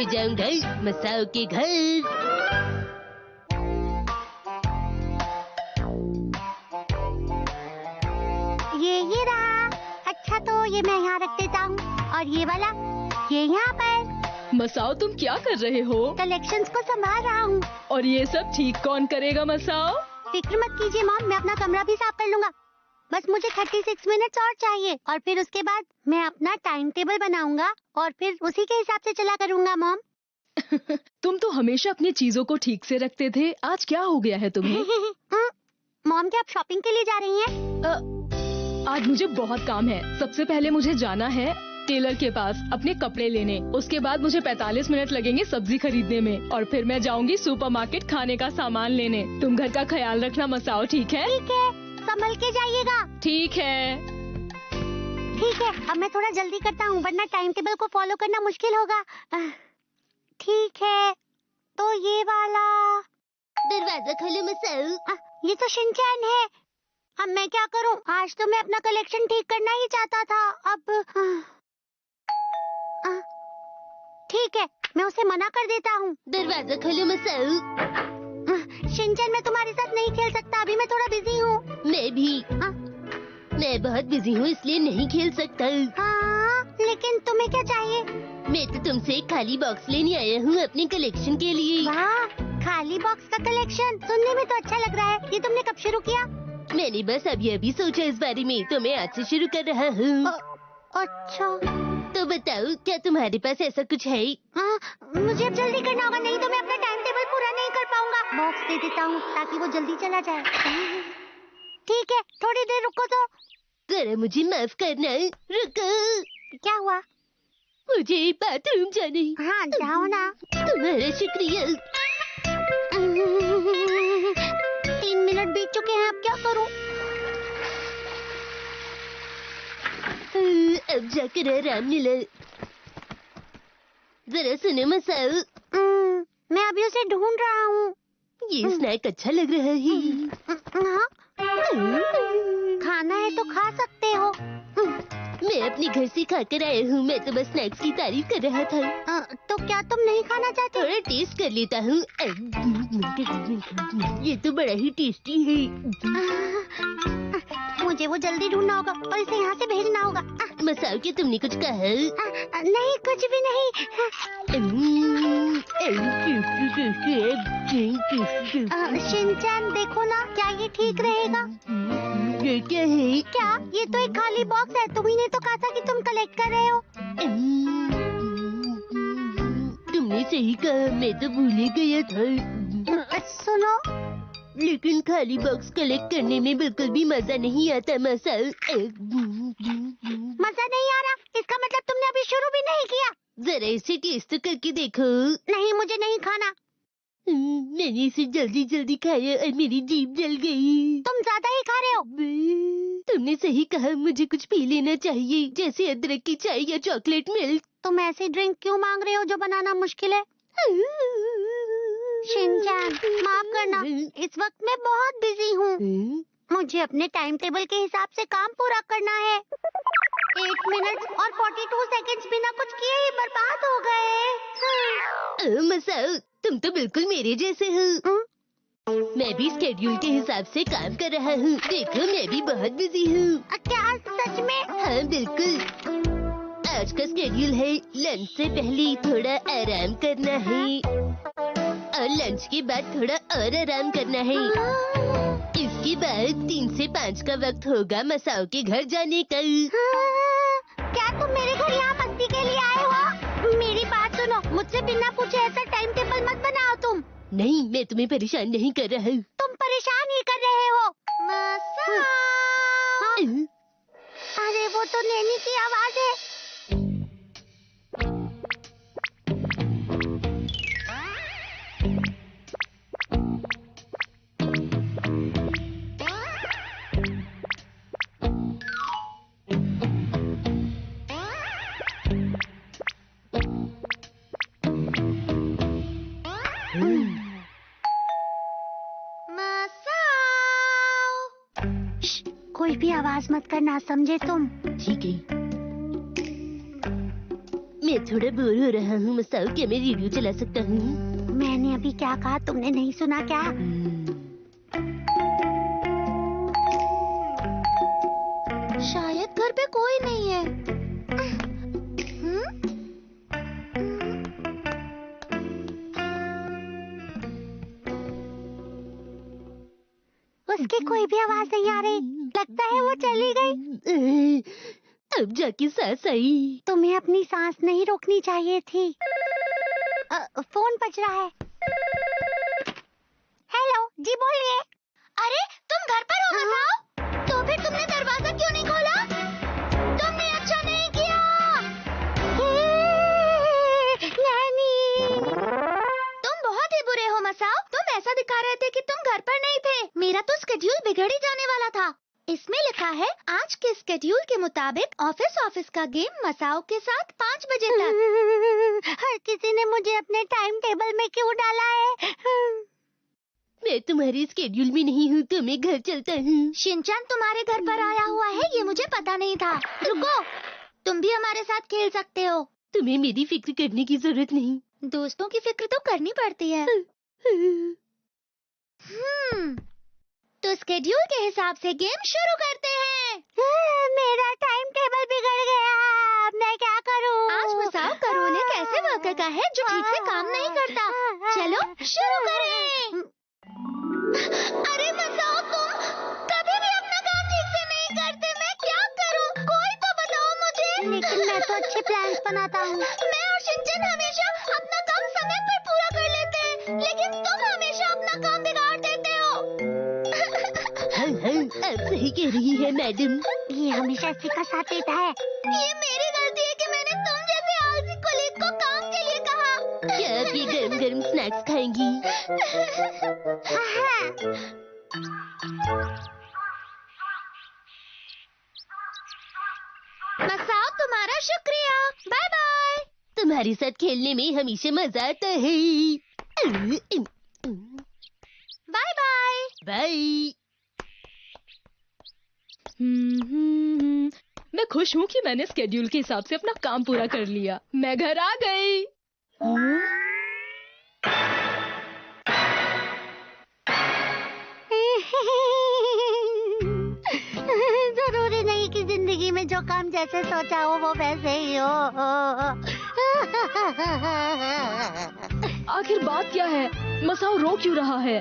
ले जाऊंगा मसाओ के घर। ये रहा। अच्छा तो ये मैं यहाँ रख देता हूँ और ये वाला ये यहाँ पर। मसाओ तुम क्या कर रहे हो? कलेक्शंस को संभाल रहा हूँ। और ये सब ठीक कौन करेगा मसाओ? फिक्र मत कीजिए मॉम, मैं अपना कमरा भी साफ कर लूंगा। बस मुझे 36 मिनट्स और चाहिए और फिर उसके बाद मैं अपना टाइम टेबल बनाऊंगा और फिर उसी के हिसाब से चला करूंगा मॉम। तुम तो हमेशा अपनी चीजों को ठीक से रखते थे, आज क्या हो गया है तुम्हें? मॉम क्या आप शॉपिंग के लिए जा रही हैं? आज मुझे बहुत काम है। सबसे पहले मुझे जाना है टेलर के पास अपने कपड़े लेने। उसके बाद मुझे 45 मिनट लगेंगे सब्जी खरीदने में और फिर मैं जाऊंगी सुपरमार्केट खाने का सामान लेने। तुम घर का ख्याल रखना मसाओ, ठीक है? ठीक है, संभल के जाइएगा। ठीक है। ठीक है, अब मैं थोड़ा जल्दी करता हूँ वरना टाइम टेबल को फॉलो करना मुश्किल होगा। ठीक है, तो ये वाला। दरवाजा खोलो मसाओ। ये तो शिनचैन है। अब मैं क्या करूं? आज तो मैं अपना कलेक्शन ठीक करना ही चाहता था। अब ठीक है, मैं उसे मना कर देता हूँ। दरवाजा खोलो मसाओ। शिनचैन मैं तुम्हारे साथ नहीं खेल सकता, अभी मैं थोड़ा बिजी हूँ। मैं भी। मैं बहुत बिजी हूँ इसलिए नहीं खेल सकता। हाँ, लेकिन तुम्हें क्या चाहिए? मैं तो तुमसे एक खाली बॉक्स लेने आया हूँ अपने कलेक्शन के लिए। वाह, खाली बॉक्स का कलेक्शन सुनने में तो अच्छा लग रहा है। ये तुमने कब शुरू किया? मैंने बस अभी सोचा इस बारे में, तो मैं आज से शुरू कर रहा हूँ। अच्छा, तो बताओ क्या तुम्हारे पास ऐसा कुछ है? मुझे अब जल्दी करना होगा, नहीं तो मैं अपना टाइम टेबल पूरा नहीं कर पाऊंगा। बॉक्स दे देता हूँ ताकि वो जल्दी चला जाए। ठीक है, थोड़ी देर रुको तो। जरा मुझे माफ करना, रुको। क्या हुआ? मुझे बाथरूम जाने। हाँ, जाओ ना। तुम्हारा शुक्रिया। 3 मिनट बीत चुके हैं, अब क्या करूं? अब जाकर आराम मिला। जरा सुनो मसाओ। मैं अभी उसे ढूंढ रहा हूँ। ये स्नैक अच्छा लग रहा है। हाँ? खाना है तो खा सकते हो। मैं अपने घर से खाकर आया हूँ, मैं तो बस स्नैक्स की तारीफ कर रहा था। तो क्या तुम नहीं खाना चाहते? थोड़ा टेस्ट कर लेता हूँ। ये तो बड़ा ही टेस्टी है। मुझे वो जल्दी ढूंढना होगा और इसे यहाँ से भेजना होगा। मसाओ क्या तुमने कुछ कहा? नहीं, कुछ भी नहीं। शिनचैन देखो ना, क्या ये ठीक रहेगा? ये क्या है? क्या? ये तो एक खाली बॉक्स है। तुम ही ने तो कहा था कि तुम कलेक्ट कर रहे हो। तुमने सही कहा, मैं तो भूल ही गया था। सुनो, लेकिन खाली बॉक्स कलेक्ट करने में बिल्कुल भी मजा नहीं आता मसाओ। मजा नहीं आ रहा? इसका मतलब तुमने अभी शुरू भी नहीं किया। जरा इसे टेस्ट तो करके देखो। नहीं, मुझे नहीं खाना। मैंने इसे जल्दी जल्दी खाया और मेरी जीभ जल गई। तुम ज्यादा ही खा रहे हो। तुमने सही कहा, मुझे कुछ पी लेना चाहिए, जैसे अदरक की चाय या चॉकलेट मिल्क। तुम ऐसी ड्रिंक क्यों मांग रहे हो जो बनाना मुश्किल है? शिनचैन, माफ करना, इस वक्त मैं बहुत बिजी हूँ। मुझे अपने टाइम टेबल के हिसाब से काम पूरा करना है। 8 मिनट और 42 सेकंड्स बिना कुछ किए ही बर्बाद हो गए। मसाओ, तुम तो बिल्कुल मेरे जैसे हो। मैं भी स्केड्यूल के हिसाब से काम कर रहा हूँ। देखो मैं भी बहुत बिजी हूँ। क्या सच में? हाँ बिल्कुल। आज का स्केड्यूल है लंच से पहले थोड़ा आराम करना है और लंच के बाद थोड़ा और आराम करना है। इसके बाद 3 से 5 का वक्त होगा मसाओ के घर जाने का। क्या तुम मेरे घर यहाँ मस्ती के लिए आए हो? मेरी बात सुनो, मुझसे बिना पूछे ऐसा टाइम टेबल मत बनाओ तुम। नहीं, मैं तुम्हें परेशान नहीं कर रहा हूँ। तुम परेशान ही कर रहे हो। मसाओ। अरे वो तो नैनी की आवाज है। कोई भी आवाज मत करना, समझे तुम? ठीक है। मैं थोड़ा बोर हो रहा हूँ मसाओ, क्या मैं रेडियो चला सकता हूँ? मैंने अभी क्या कहा, तुमने नहीं सुना क्या? शायद घर पे कोई नहीं है। उसकी कोई भी आवाज नहीं आ रही। लगता है वो चली गई। अब जाके सांस आई। तुम्हें अपनी सांस नहीं रोकनी चाहिए थी। फोन बज रहा है। हेलो जी, बोलिए। अरे तुम घर पर हो मसाओ? तो फिर तुमने दरवाजा क्यों नहीं खोला? तुमने अच्छा नहीं किया। नैनी, तुम बहुत ही बुरे हो मसाओ। तुम ऐसा दिखा रहे थे कि तुम घर पर नहीं थे। मेरा तो स्केड्यूल बिगड़ ही जाने वाला था। इसमें लिखा है आज के स्केड्यूल के मुताबिक ऑफिस का गेम मसाओ के साथ 5 बजे तक। हर किसी ने मुझे अपने टाइम टेबल में क्यों डाला है? मैं तुम्हारे स्केड्यूल में नहीं हूँ, तो मैं घर चलता हूँ। शिनचैन तुम्हारे घर पर आया हुआ है, ये मुझे पता नहीं था। रुको, तुम भी हमारे साथ खेल सकते हो। तुम्हें मेरी फिक्र करने की जरूरत नहीं। दोस्तों की फिक्र तो करनी पड़ती है। तो स्केड्यूल के हिसाब से गेम शुरू करते हैं। मेरा टाइम टेबल बिगड़ गया, अब मैं क्या करूं? आज मसाओ का रोल एक ऐसे वर्कर का है जो ठीक से काम नहीं करता। चलो शुरू करें। अरे मसाओ, तुम कभी भी अपना काम ठीक से नहीं करते। मैं क्या करूं? कोई तो बताओ मुझे। लेकिन मैं तो अच्छे प्लान्स बनाता हूँ। मैं और शिनचैन हमेशा अपना काम समय पर पूरा कर लेते हैं, लेकिन तुम हमेशा अपना काम बिगाड़ देते हो। हाँ, आप सही कह रही है मैडम। ये हमेशा इसी का साथ देता है। ये मेरी गलती है कि मैंने तुम जैसे आलसी कोलीग को काम के लिए कहा। क्या आप ये गरम गरम स्नैक्स खाएंगी? मसाओ, तुम्हारा शुक्रिया। Bye bye. तुम्हारे साथ खेलने में हमेशा मजा आता है। Bye bye. बाय। मैं खुश हूँ कि मैंने स्केड्यूल के हिसाब से अपना काम पूरा कर लिया। मैं घर आ गई। जरूरी नहीं कि जिंदगी में जो काम जैसे सोचा हो वो वैसे ही हो। आखिर बात क्या है? मसाओ रो क्यों रहा है?